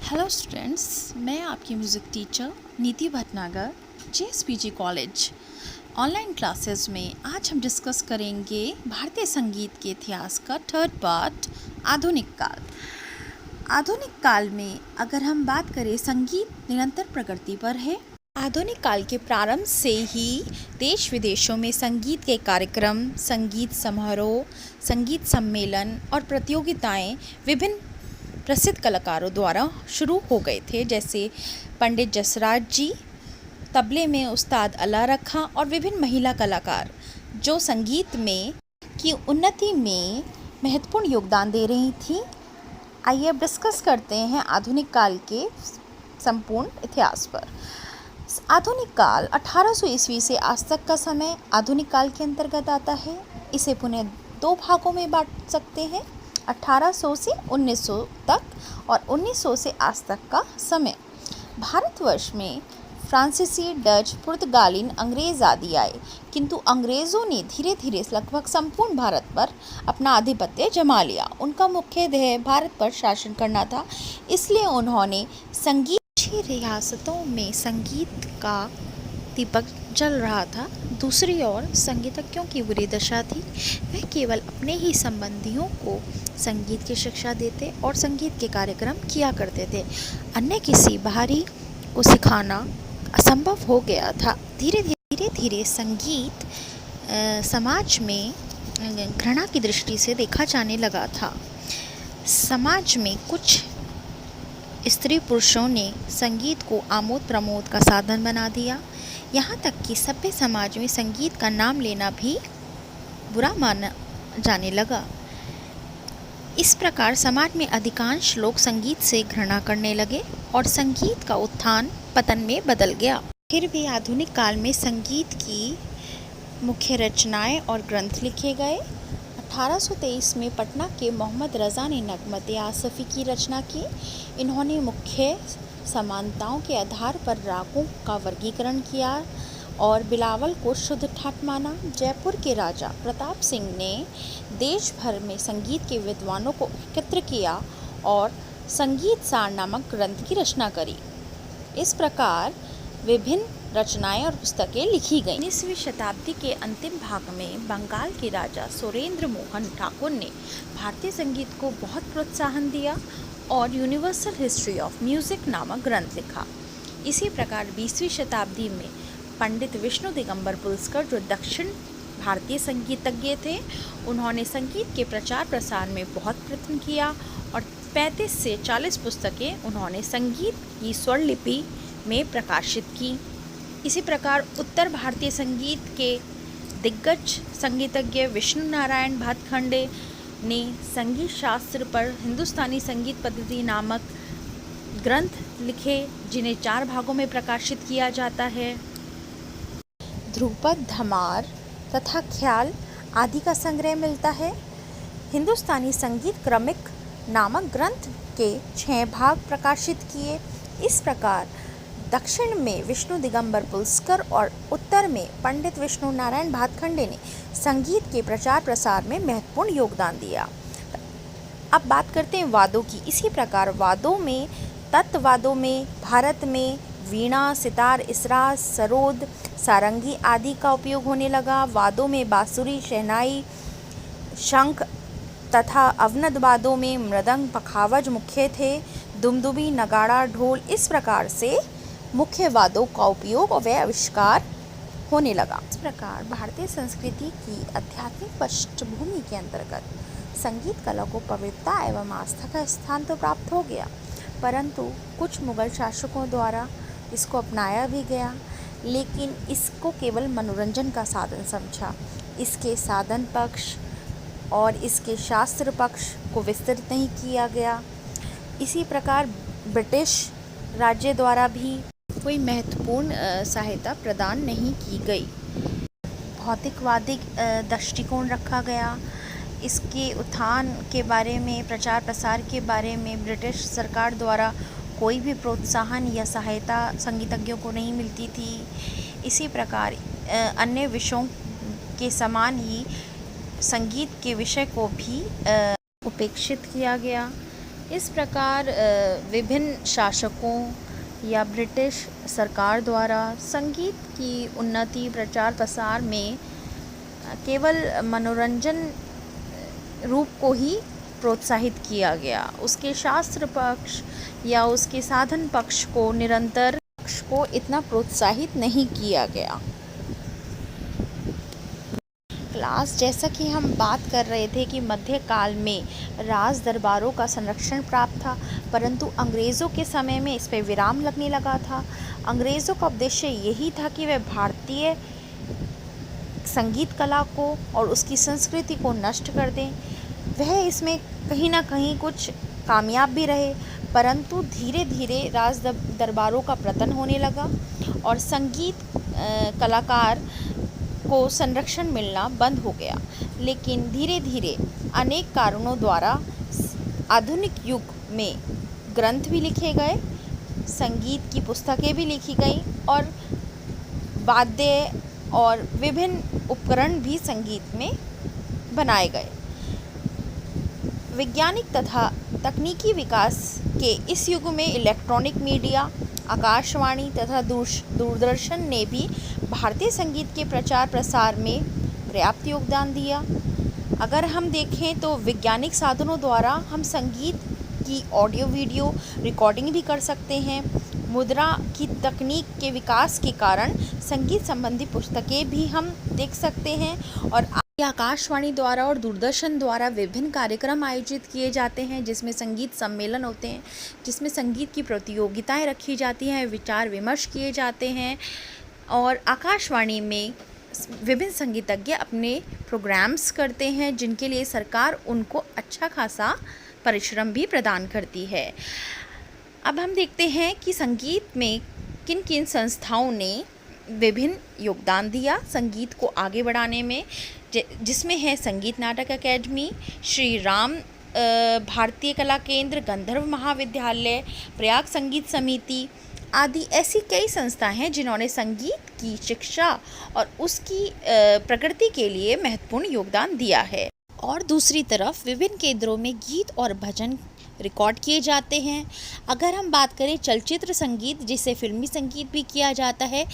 Hello students, मैं आपकी music teacher नीति भटनागर, जेएसपीजी कॉलेज। ऑनलाइन क्लासेस में आज हम डिस्कस करेंगे भारतीय संगीत के इतिहास का थर्ड पार्ट, आधुनिक काल। आधुनिक काल में अगर हम बात करें, संगीत निरंतर प्रगति पर है। आधुनिक काल के प्रारंभ से ही देश विदेशों में संगीत के कार्यक्रम, संगीत समारोह, संगीत सम्मेलन और प्रतियोगिताएं विभिन्न प्रसिद्ध कलाकारों द्वारा शुरू हो गए थे, जैसे पंडित जसराज जी, तबले में उस्ताद अला रखा और विभिन्न महिला कलाकार जो संगीत में की उन्नति में महत्वपूर्ण योगदान दे रही थी। आइए अब डिस्कस करते हैं आधुनिक काल के संपूर्ण इतिहास पर। आधुनिक काल 1800 ईस्वी से आज तक का समय आधुनिक काल के अंतर्गत आता है। इसे पुनः दो भागों में बांट सकते हैं, 1800 से 1900 तक और 1900 से आज तक का समय। भारतवर्ष में फ्रांसीसी, डच, पुर्तगालीन, अंग्रेज आदि आए, किंतु अंग्रेज़ों ने धीरे धीरे लगभग संपूर्ण भारत पर अपना आधिपत्य जमा लिया। उनका मुख्य ध्येय भारत पर शासन करना था, इसलिए उन्होंने संगीत रियासतों में संगीत का दीपक जल रहा था। दूसरी ओर संगीतज्ञों की बुरी दशा थी। वह केवल अपने ही संबंधियों को संगीत की शिक्षा देते और संगीत के कार्यक्रम किया करते थे। अन्य किसी बाहरी को सिखाना असंभव हो गया था। धीरे धीरे संगीत समाज में घृणा की दृष्टि से देखा जाने लगा था। समाज में कुछ स्त्री पुरुषों ने संगीत को आमोद प्रमोद का साधन बना दिया। यहाँ तक कि सभ्य समाज में संगीत का नाम लेना भी बुरा माना जाने लगा। इस प्रकार समाज में अधिकांश लोग संगीत से घृणा करने लगे और संगीत का उत्थान पतन में बदल गया। फिर भी आधुनिक काल में संगीत की मुख्य रचनाएं और ग्रंथ लिखे गए। 1823 में पटना के मोहम्मद रज़ा ने नगमत आसफ़ी की रचना की। इन्होंने मुख्य समानताओं के आधार पर रागों का वर्गीकरण किया और बिलावल को शुद्ध ठाट माना। जयपुर के राजा प्रताप सिंह ने देश भर में संगीत के विद्वानों को एकत्र किया और संगीत सार नामक ग्रंथ की रचना करी। इस प्रकार विभिन्न रचनाएं और पुस्तकें लिखी गईं। 19वीं शताब्दी के अंतिम भाग में बंगाल के राजा सुरेंद्र मोहन ठाकुर ने भारतीय संगीत को बहुत प्रोत्साहन दिया और यूनिवर्सल हिस्ट्री ऑफ म्यूज़िक नामक ग्रंथ लिखा। इसी प्रकार 20वीं शताब्दी में पंडित विष्णु दिगंबर पुरस्कार, जो दक्षिण भारतीय संगीतज्ञ थे, उन्होंने संगीत के प्रचार प्रसार में बहुत प्रयत्न किया और 35 से 40 पुस्तकें उन्होंने संगीत की स्वर लिपि में प्रकाशित की। इसी प्रकार उत्तर भारतीय संगीत के दिग्गज संगीतज्ञ विष्णु नारायण भातखंडे ने संगीत शास्त्र पर हिंदुस्तानी संगीत पद्धति नामक ग्रंथ लिखे, जिन्हें 4 भागों में प्रकाशित किया जाता है। ध्रुपद, धमार तथा ख्याल आदि का संग्रह मिलता है। हिंदुस्तानी संगीत क्रमिक नामक ग्रंथ के 6 भाग प्रकाशित किए। इस प्रकार दक्षिण में विष्णु दिगंबर पुरस्कार और उत्तर में पंडित विष्णु नारायण भातखंडे ने संगीत के प्रचार प्रसार में महत्वपूर्ण योगदान दिया। अब बात करते हैं वाद्यों की। इसी प्रकार वाद्यों में तत्वाद्यों में भारत में वीणा, सितार, इसराज, सरोद, सारंगी आदि का उपयोग होने लगा। वाद्यों में बांसुरी, शहनाई, शंख तथा अवनद वाद्यों में मृदंग, पखावज मुख्य थे। दुमदुमी, नगाड़ा, ढोल, इस प्रकार से मुख्य वाद्यों का उपयोग और वह आविष्कार होने लगा। इस प्रकार भारतीय संस्कृति की आध्यात्मिक पृष्ठभूमि के अंतर्गत संगीत कला को पवित्रता एवं आस्था का स्थान तो प्राप्त हो गया, परंतु कुछ मुगल शासकों द्वारा इसको अपनाया भी गया, लेकिन इसको केवल मनोरंजन का साधन समझा। इसके साधन पक्ष और इसके शास्त्र पक्ष को विस्तृत नहीं किया गया। इसी प्रकार ब्रिटिश राज्य द्वारा भी कोई महत्वपूर्ण सहायता प्रदान नहीं की गई। भौतिकवादी दृष्टिकोण रखा गया। इसके उत्थान के बारे में, प्रचार प्रसार के बारे में ब्रिटिश सरकार द्वारा कोई भी प्रोत्साहन या सहायता संगीतज्ञों को नहीं मिलती थी। इसी प्रकार अन्य विषयों के समान ही संगीत के विषय को भी उपेक्षित किया गया। इस प्रकार विभिन्न शासकों या ब्रिटिश सरकार द्वारा संगीत की उन्नति प्रचार प्रसार में केवल मनोरंजन रूप को ही प्रोत्साहित किया गया। उसके शास्त्र पक्ष या उसके साधन पक्ष को निरंतर पक्ष को इतना प्रोत्साहित नहीं किया गया। क्लास, जैसा कि हम बात कर रहे थे कि मध्यकाल में राज दरबारों का संरक्षण प्राप्त था, परंतु अंग्रेज़ों के समय में इस पर विराम लगने लगा था। अंग्रेज़ों का उद्देश्य यही था कि वे भारतीय संगीत कला को और उसकी संस्कृति को नष्ट कर दें। वह इसमें कहीं ना कहीं कुछ कामयाब भी रहे, परंतु धीरे धीरे राज दरबारों का पतन होने लगा और संगीत कलाकार को संरक्षण मिलना बंद हो गया। लेकिन धीरे धीरे अनेक कारणों द्वारा आधुनिक युग में ग्रंथ भी लिखे गए, संगीत की पुस्तकें भी लिखी गई और वाद्य और विभिन्न उपकरण भी संगीत में बनाए गए। वैज्ञानिक तथा तकनीकी विकास के इस युग में इलेक्ट्रॉनिक मीडिया, आकाशवाणी तथा दूरदर्शन ने भी भारतीय संगीत के प्रचार प्रसार में पर्याप्त योगदान दिया। अगर हम देखें तो वैज्ञानिक साधनों द्वारा हम संगीत की ऑडियो वीडियो रिकॉर्डिंग भी कर सकते हैं। मुद्रा की तकनीक के विकास के कारण संगीत संबंधी पुस्तकें भी हम देख सकते हैं और आकाशवाणी द्वारा और दूरदर्शन द्वारा विभिन्न कार्यक्रम आयोजित किए जाते हैं, जिसमें संगीत सम्मेलन होते हैं, जिसमें संगीत की प्रतियोगिताएं रखी जाती हैं, विचार विमर्श किए जाते हैं और आकाशवाणी में विभिन्न संगीतज्ञ अपने प्रोग्राम्स करते हैं, जिनके लिए सरकार उनको अच्छा खासा परिश्रम भी प्रदान करती है। अब हम देखते हैं कि संगीत में किन किन संस्थाओं ने विभिन्न योगदान दिया संगीत को आगे बढ़ाने में, जिसमें है संगीत नाटक अकेडमी, श्री राम भारतीय कला केंद्र, गंधर्व महाविद्यालय, प्रयाग संगीत समिति आदि। ऐसी कई संस्थाएं हैं जिन्होंने संगीत की शिक्षा और उसकी प्रकृति के लिए महत्वपूर्ण योगदान दिया है। और दूसरी तरफ विभिन्न केंद्रों में गीत और भजन रिकॉर्ड किए जाते हैं। अगर हम बात करें चलचित्र संगीत, जिसे फिल्मी संगीत भी किया जाता है,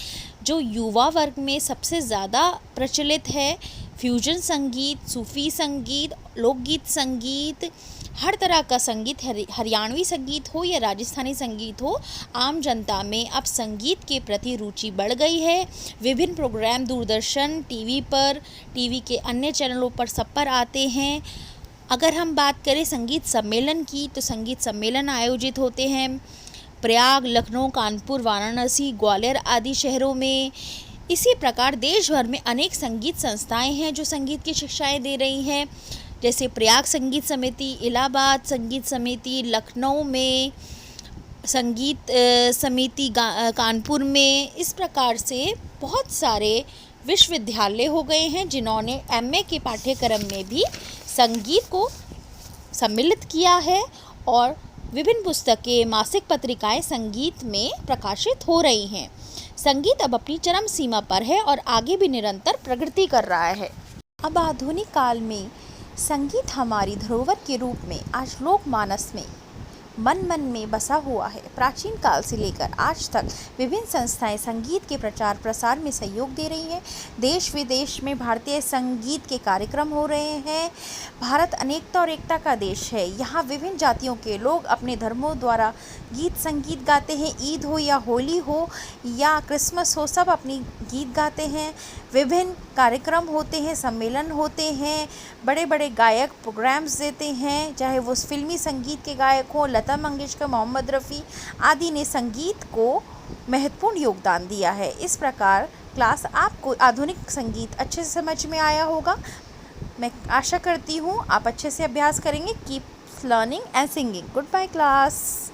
जो युवा वर्ग में सबसे ज़्यादा प्रचलित है, फ्यूजन संगीत, सूफी संगीत, लोकगीत संगीत, हर तरह का संगीत, हरियाणवी संगीत हो या राजस्थानी संगीत हो, आम जनता में अब संगीत के प्रति रुचि बढ़ गई है। विभिन्न प्रोग्राम दूरदर्शन, टीवी के अन्य चैनलों पर सब पर आते हैं। अगर हम बात करें संगीत सम्मेलन की, तो संगीत सम्मेलन आयोजित होते हैं प्रयाग, लखनऊ, कानपुर, वाराणसी, ग्वालियर आदि शहरों में। इसी प्रकार देश भर में अनेक संगीत संस्थाएं हैं जो संगीत की शिक्षाएं दे रही हैं, जैसे प्रयाग संगीत समिति, इलाहाबाद संगीत समिति, लखनऊ में संगीत समिति, कानपुर में। इस प्रकार से बहुत सारे विश्वविद्यालय हो गए हैं जिन्होंने एमए के पाठ्यक्रम में भी संगीत को सम्मिलित किया है और विभिन्न पुस्तकें, मासिक पत्रिकाएं संगीत में प्रकाशित हो रही हैं। संगीत अब अपनी चरम सीमा पर है और आगे भी निरंतर प्रगति कर रहा है। अब आधुनिक काल में संगीत हमारी धरोहर के रूप में आज लोकमानस में मन में बसा हुआ है। प्राचीन काल से लेकर आज तक विभिन्न संस्थाएं संगीत के प्रचार प्रसार में सहयोग दे रही हैं। देश विदेश में भारतीय संगीत के कार्यक्रम हो रहे हैं। भारत अनेकता और एकता का देश है। यहाँ विभिन्न जातियों के लोग अपने धर्मों द्वारा गीत संगीत गाते हैं। ईद हो या होली हो या क्रिसमस हो, सब अपनी गीत गाते हैं। विभिन्न कार्यक्रम होते हैं, सम्मेलन होते हैं, बड़े बड़े गायक प्रोग्राम्स देते हैं, चाहे वो फिल्मी संगीत के गायक हों, लता मंगेशकर, मोहम्मद रफ़ी आदि ने संगीत को महत्वपूर्ण योगदान दिया है। इस प्रकार क्लास आपको आधुनिक संगीत अच्छे से समझ में आया होगा। मैं आशा करती हूँ आप अच्छे से अभ्यास करेंगे। Keep learning and singing. Good bye class.